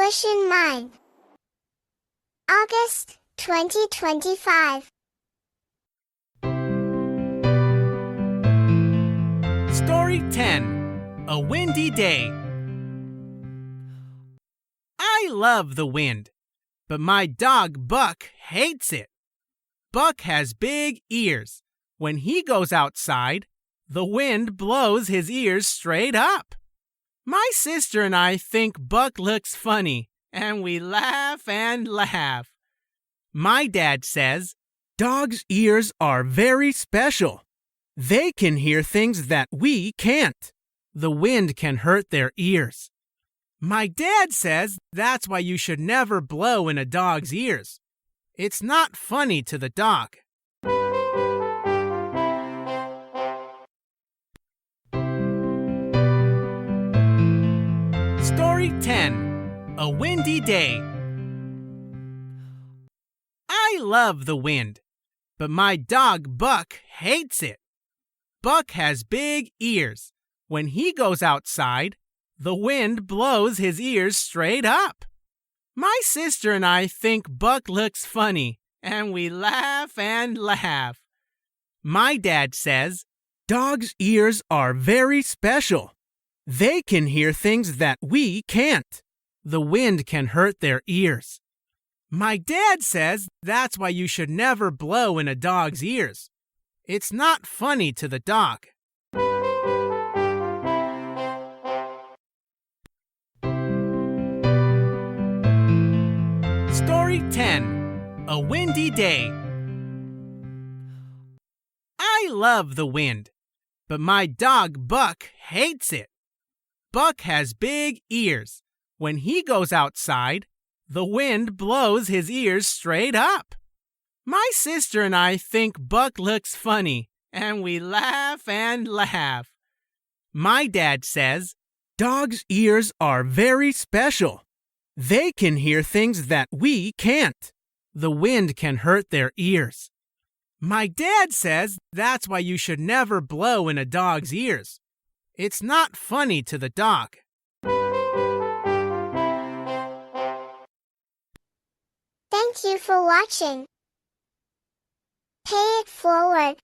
English in Mind. August 2025. Story 10. A Windy Day. I love the wind, but my dog Buck hates it. Buck has big ears. When he goes outside, the wind blows his ears straight up. My sister and I think Buck looks funny, and we laugh and laugh. My dad says, "Dogs' ears are very special. They can hear things that we can't. The wind can hurt their ears." My dad says that's why you should never blow in a dog's ears. It's not funny to the dog. Story 10. A Windy Day. I love the wind, but my dog Buck hates it. Buck has big ears. When he goes outside, the wind blows his ears straight up. My sister and I think Buck looks funny, and we laugh and laugh. My dad says, "Dogs' ears are very special. They can hear things that we can't. The wind can hurt their ears." My dad says that's why you should never blow in a dog's ears. It's not funny to the dog. Story 10. A Windy Day. I love the wind, but my dog Buck hates it. Buck has big ears. When he goes outside, the wind blows his ears straight up. My sister and I think Buck looks funny, and we laugh and laugh. My dad says, "Dogs' ears are very special. They can hear things that we can't. The wind can hurt their ears." My dad says that's why you should never blow in a dog's ears. It's not funny to the dog. Thank you for watching. Pay it forward.